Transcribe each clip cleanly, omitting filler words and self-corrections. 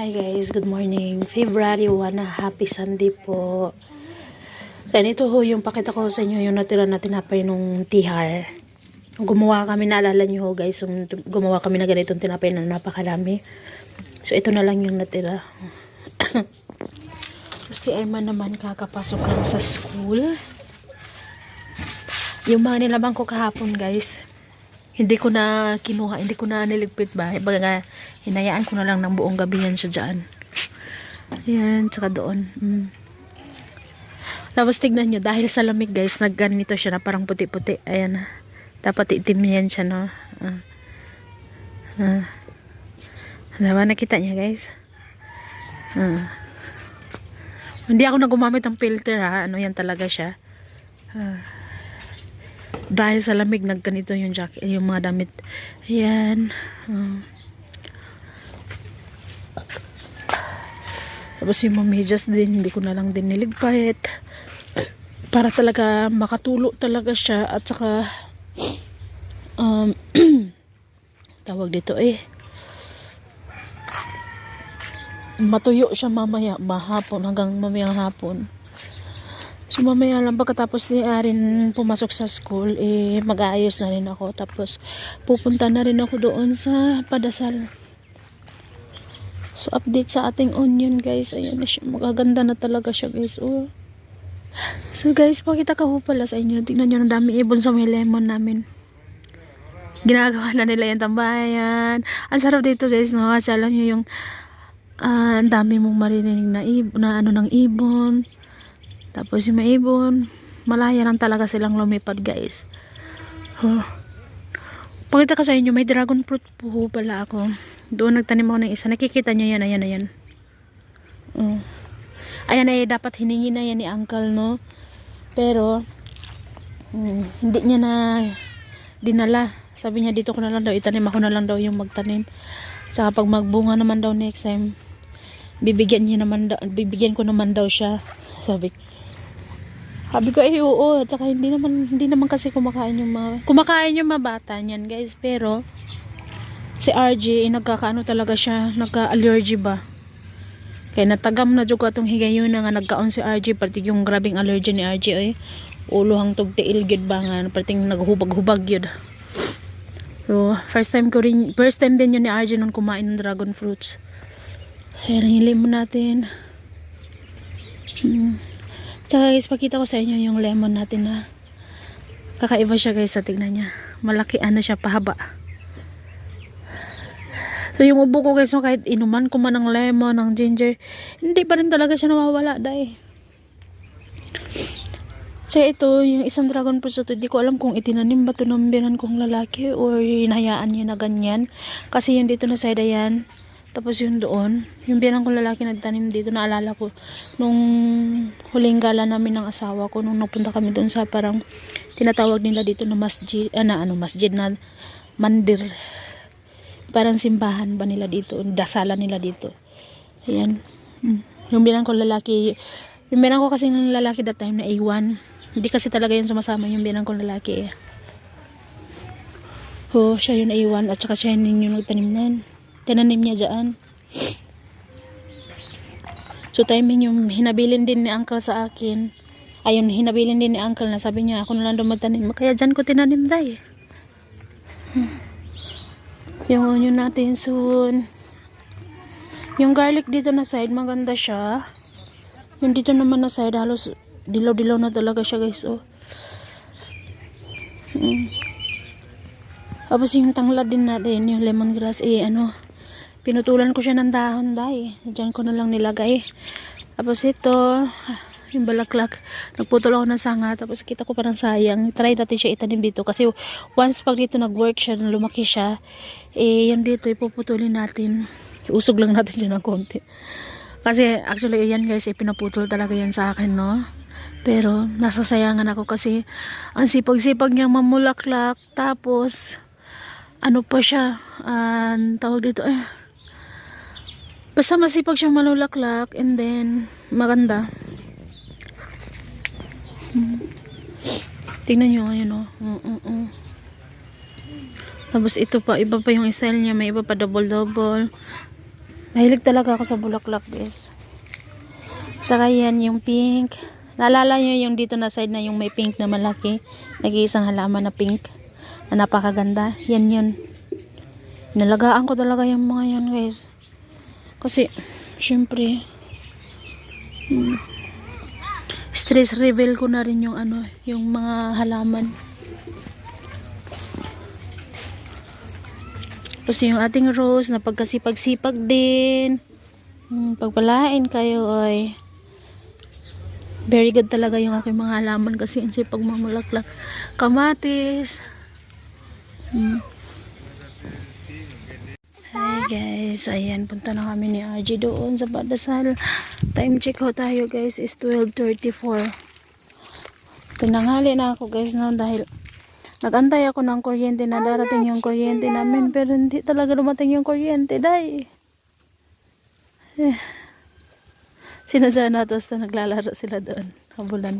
Hi guys, good morning. February 1 na happy Sunday po. Dan ito ho yung pakita ko sa inyo yung natira na tinapay nung tihar. Gumawa kami, naalala nyo ho guys, yung gumawa kami na ganitong tinapay na napakarami. So ito na lang yung natira. Si Erman naman kakapasok lang sa school. Yung mga nilabang ko kahapon guys, hindi ko na kinuha, hindi ko na niligpit ba. Baga, hinayaan ko na lang ng buong gabi yan siya dyan. Ayan, tsaka doon. Tapos tignan nyo, dahil sa lamig guys, nagganito siya na parang puti-puti. Ayan. Dapat itim yan siya, no? Diba, nakita niya guys? Hindi ako na gumamit ng filter ha. Ano yan talaga siya. Dahil sa lamig nagganito yung jacket, yung mga damit. Ayan. Tapos yung medyas din, hindi ko na lang din niligpit. Para talaga makatulo talaga siya. At saka tawag dito matuyo siya mamaya, mahapon, hanggang mamayang hapon. So mamaya lang pagkatapos ni Arin pumasok sa school, mag-aayos na rin ako. Tapos pupunta na rin ako doon sa Padasal. So update sa ating onion guys. Ayan na siya. Magaganda na talaga siya guys. Oh. So guys, pakita ko pala sa inyo. Tingnan nyo, ang dami ibon sa may lemon namin. Ginagawa na nila yung tambayan. Ang sarap dito guys, no? Kasi alam nyo yung ang dami mong marinig na ano ng ibon. Tapos yung may ibon, malaya lang talaga silang lumipad guys. Pakita ko sa inyo, may dragon fruit po pala ako. Doon nagtanim ako ng isa. Nakikita nyo yan, ayan. Ayan ay dapat hiningi na yan ni uncle, no? Pero hindi niya na dinala. Sabi niya dito ko na lang daw itanim, ako na lang daw yung magtanim. Saka pag magbunga naman daw next time, bibigyan ko naman daw siya. Sabi ko oo, at saka hindi naman kasi kumakain yung mga bata niyan guys. Pero si RJ nagkakaano talaga siya, nagka-allergy ba, kaya natagam na jud ko atong higayon na nga nagkaon si RJ. Pati yung grabing allergy ni RJ ulo hang tugtiil gid ba nga, pati naghubag-hubag yun. So first time din yun ni RJ nung kumain ng dragon fruits. Ayan, hilim mo natin. Tsaka guys, pakita ko sa inyo yung lemon natin na kakaiba siya guys. Tignan niya, malaki siya, pahaba. So yung ubo ko guys, kahit inuman ko man ng lemon, ng ginger, hindi pa rin talaga siya nawawala dahil. So ito, yung isang dragon fruit ito, hindi ko alam kung itinanim ba ito ng binan kong lalaki or hinayaan niya na ganyan. Kasi yung dito na side yan. Tapos yung doon, yung biyanang kong lalaki nagtanim dito, naalala ko nung huling gala namin ng asawa ko, nung napunta kami doon sa parang tinatawag nila dito na masjid, masjid na mandir. Parang simbahan ba nila dito, dasalan nila dito. Ayan. Yung biyanang kong lalaki, yung biyanang ko kasi ng lalaki that time na A1, hindi kasi talaga yun sumasama yung biyanang kong lalaki. Siya yun A1 at saka siya yung nagtanim na. Tinanim niya dyan. So timing yung hinabilin din ni uncle sa akin. Ayun, hinabilin din ni uncle na sabi niya ako na lang daw magtanim. Kaya dyan ko tinanim dahil. Yung onion natin soon. Yung garlic dito na side, maganda siya. Yung dito naman na side, halos dilaw-dilaw na talaga siya guys. Tapos yung tanglad din natin, yung lemongrass, pinutulan ko siya ng dahon dahil. Diyan ko na lang nilagay. Tapos ito, yung balaklak, nagputol ako ng sanga. Tapos kita ko parang sayang. Try natin siya itanim dito. Kasi once pag dito nag-work siya, lumaki siya, yan dito, ipuputulin natin. Usog lang natin siya ng konti. Kasi actually, yan guys, pinaputol talaga yan sa akin, no? Pero nasasayangan ako kasi ang sipag-sipag niyang mamulaklak. Tapos, ano pa siya, tawag dito basta masipag siyang malulaklak and then maganda. Tingnan nyo ngayon Tapos ito pa, iba pa yung style niya, may iba pa double. Mahilig talaga ako sa bulaklak, guys. Saka yan, yung pink. Naalala nyo yung dito na side na yung may pink na malaki. Nag-iisang halaman na pink. Na napakaganda. Yan yun. Nalagaan ko talaga yung mga yan, guys. Kasi, syempre, stress reveal ko na rin yung ano, yung mga halaman. Tapos yung ating rose na pagkasipag-sipag din. Pagpalain kayo ay very good talaga yung aking mga halaman kasi ang sipag mamulaklak. Kamatis. Hi guys, ayan, punta na kami ni RG doon sa Padasal. Time check ho tayo guys is 12:34. Tinanghali na ako guys no, dahil nagantay ako ng kuryente na darating yung kuryente namin, pero hindi talaga dumating yung kuryente, day. Sinasana tapos na naglalaro sila doon, habulan.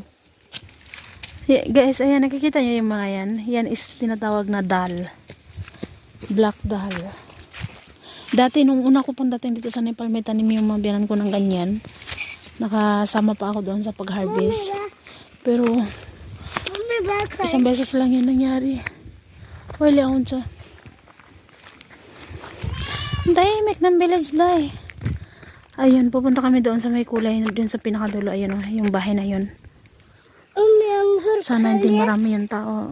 Yeah, guys, ayan, nakikita nyo yung mga yan. Yan is tinatawag na dal. Black dal. Dati, nung una ko pong dating dito sa Nepal, may tanim yung mga biyanan ko ng ganyan. Nakasama pa ako doon sa pag-harvest. Pero, isang beses lang yun nangyari. Wala akong siya. Dahimik ng village, day. Ayun, pupunta kami doon sa may kulay, doon sa pinakadulo. Ayun, yung bahay na yun. Sana hindi marami yung tao.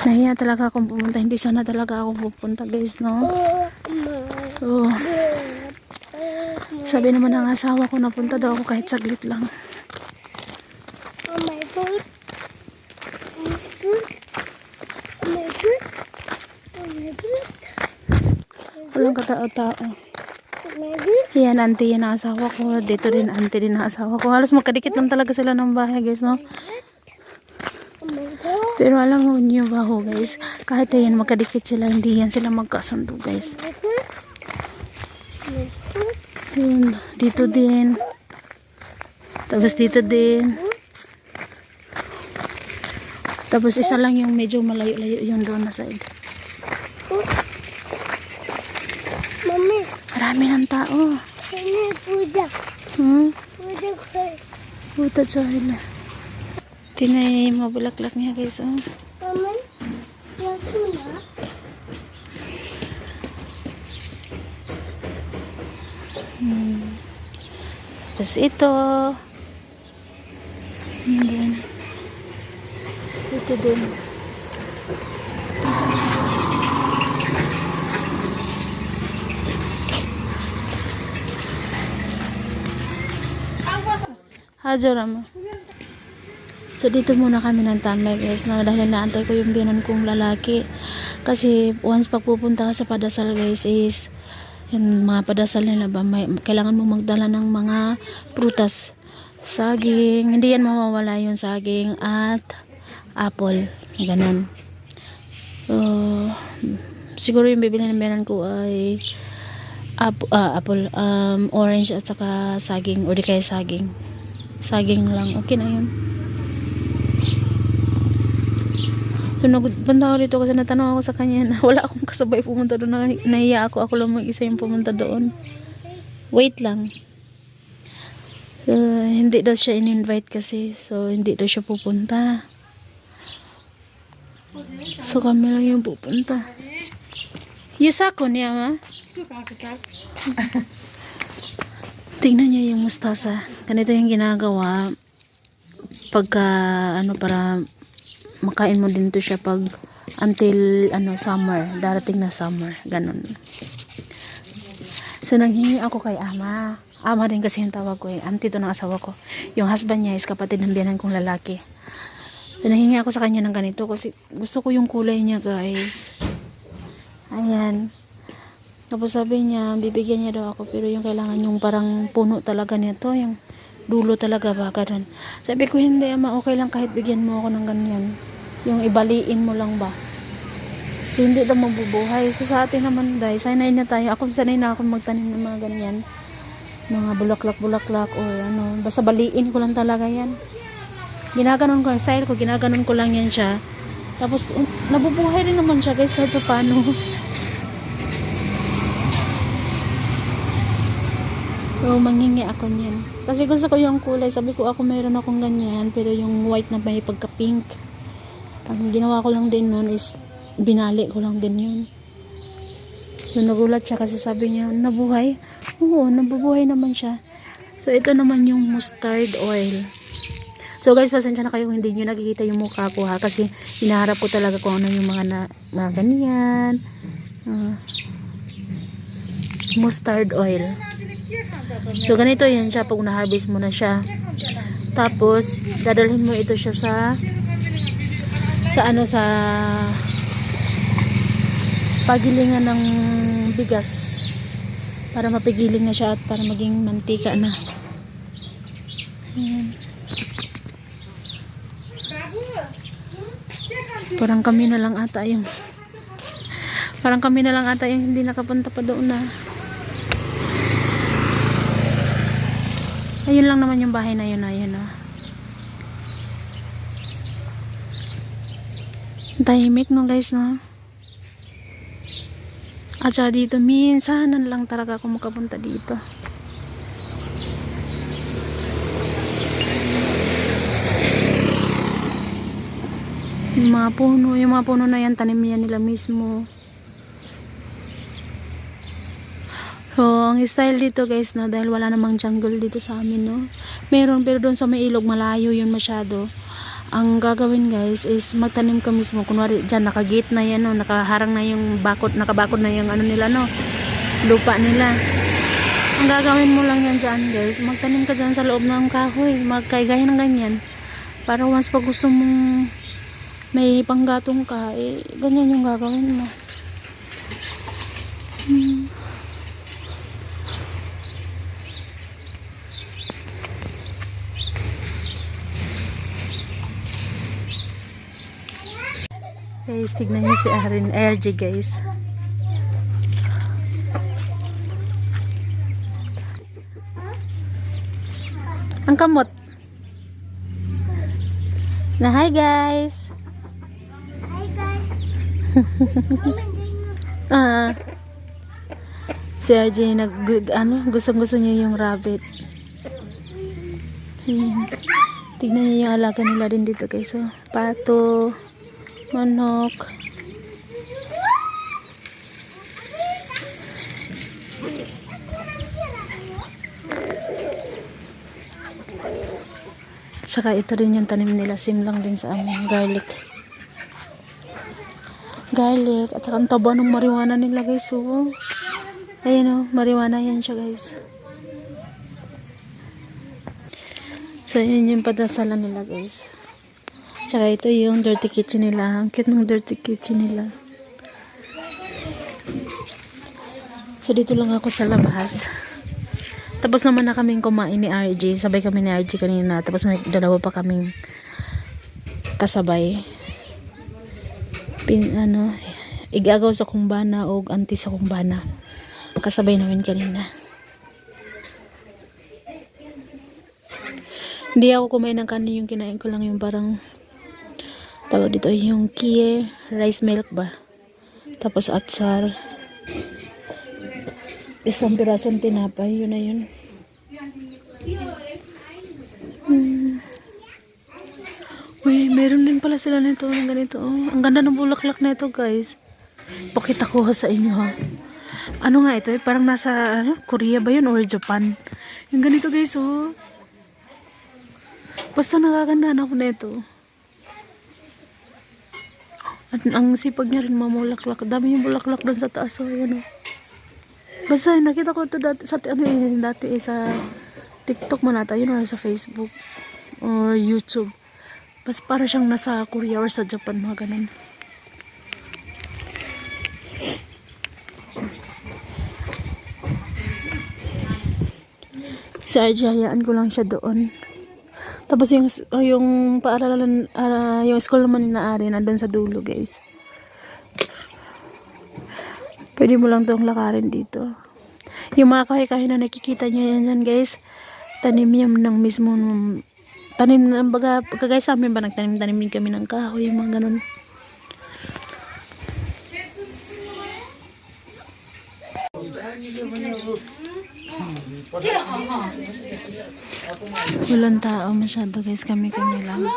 Nahiya talaga akong pumunta. Hindi sana talaga ako pupunta, guys, no? Oh. Sabi naman ng asawa ko, napunta daw ako kahit saglit lang. Oh my god. Oh my god. Oh my god. Oh my god. Walang katao-tao. Oh my god. Yan, auntie yan ang asawa ko. Dito din, auntie din ang asawa ko. Halos magkadikit lang talaga sila ng bahay, guys, no? Oh my god. Pero alam mo niyo ba ho, guys, kahit yan magkadikit sila, hindi yan sila magkasundo, guys. Oh my god. Oh my god. Yun, dito din. Tapos dito din. Tapos isa lang yung medyo malayo-layo yung doon na side. Mami, Marami ng tao. ini puja. Puja ko. Putat sa hila. Tinay mabulaklak niya, guys. Oh. Mami, wako na. Tapos ito. And then, ito din. Hajar mo. So dito muna kami ng tambay, guys, no? Dahil naantay ko yung biyanan kong lalaki. Kasi once pag pupunta ka sa Padasal, guys, is yung mga padasal nila ba, kailangan mo magdala ng mga prutas, saging, hindi yan mawawala yung saging at apple, ganun. So siguro yung bibili ng biyanan ko ay apple, orange at saka saging, o di kaya saging lang, okay na yun. So nagpunta ako dito kasi natanong ako sa kanya na wala akong kasabay pumunta doon, nahiya ako lang mag-isa yung pumunta doon. Wait lang. So, hindi daw siya in-invite kasi, so hindi daw siya pupunta. So kami lang yung pupunta. Yusako niya, ma? Tingnan niyo yung mustasa. Ganito yung ginagawa pagka para makain mo din to siya pag until summer, darating na summer, ganun. So nanghingi ako kay ama din kasi yung tawag ko, auntie to ng asawa ko. Yung husband niya is kapatid ng biyanan kong lalaki. So nanghingi ako sa kanya ng ganito kasi gusto ko yung kulay niya, guys. Ayan. Tapos sabi niya bibigyan niya daw ako, pero yung kailangan yung parang puno talaga nito, yung dulo talaga ba, ganun. Sabi ko, hindi ama, okay lang kahit bigyan mo ako ng ganyan, yung ibaliin mo lang ba. So hindi daw mabubuhay. So sa atin naman, dahil sanay na tayo, sanay na ako magtanim ng mga ganyan, mga bulaklak o basta baliin ko lang talaga yan. Ginaganon ko, style ko, ginaganon ko lang yan siya. Tapos nabubuhay rin naman siya, guys, kahit pa paano. Oo, manghingi ako niyan. Kasi gusto ko yung kulay. Sabi ko ako mayroon akong ganyan. Pero yung white na may pagka-pink. Ang ginawa ko lang din nun is binali ko lang din yun. So nagulat siya kasi sabi niya, nabuhay? Oo, nabubuhay naman siya. So ito naman yung mustard oil. So guys, pasensya na kayo kung hindi nyo nakikita yung mukha ko ha. Kasi hinaharap ko talaga kung ano yung mga ganyan. Mustard oil. So ganito yan siya pag na-harvest mo na siya. Tapos dadalhin mo ito siya sa pagilingan ng bigas para mapigiling na siya at para maging mantika na. Ayan. Parang kami na lang ata yung hindi nakapunta pa doon na. Ayun lang naman yung bahay na yun. Ayun, oh. Tahimik no guys, no? At saka dito minsanan lang talaga ako makapunta dito. Yung mga puno na yan, tanim yan nila mismo. So, ang style dito guys, no, dahil wala namang jungle dito sa amin, no. Meron, pero doon sa may ilog, malayo yun masyado. Ang gagawin guys is magtanim ka mismo. Kunwari dyan, nakagate na yan, no, nakaharang na yung nakabakod na yung ano nila, no, lupa nila. Ang gagawin mo lang yan dyan guys, magtanim ka dyan sa loob ng kahoy, magkaigaya ng ganyan. Para once pag gusto mong may panggatong ka, eh, ganyan yung gagawin mo. Guys, tignan niyo si RG guys. Ang kamot. Na hi guys. Hi guys. Si RJ gusto niya yung rabbit. Ayan. Tignan niyo yung alaga nila din dito guys. So, pato, manok. Saka ito rin yung tanim nila, sim lang din sa amin, garlic. At saka ang taba ng marijuana nila guys, oh. Ayan oh, marijuana yan siya guys. So yun yung padasalan nila guys. Tsaka ito yung dirty kitchen nila. Ang cute ng dirty kitchen nila. So dito lang ako sa labas. Tapos naman na kaming kumain ni RG. Sabay kami ni RG kanina. Tapos may dalawa pa kaming kasabay. Igagaw sa kumbana o anti sa kumbana. Kasabay namin kanina. Hindi ako kumain ng kanin. Yung kinain ko lang yung parang tawag dito yung kheer, rice milk ba. Tapos atsar. Isang pirasong tinapay, yun na yun. Uy, meron din pala sila nito ng ganito. Oh. Ang ganda ng bulaklak na ito guys. Pakita ko sa inyo ha. Ano nga ito? Parang nasa Korea ba yun or Japan? Yung ganito guys oh. Basta nakaganda ako na ito. At ang sipag niya rin mamulaklak. Dami yung bulaklak doon sa taas. So, yun oh. Basta nakita ko ito dati sa sa TikTok man ata yun or sa Facebook or YouTube. Basta para siyang nasa Korea or sa Japan, mga ganun. Si RJ, hayaan ko lang siya doon. Tapos yung paaralan, yung school naman ni Naari nandun sa dulo guys. Pwede mo lang itong lakarin dito. Yung mga kahoy-kahoy na nakikita nyo yan guys, tanim yan ng mismo tanim na baga guys sa amin ba nagtanim-tanim din kami ng kahoy, yung mga ganun. Walang tao masyado guys, kami lang.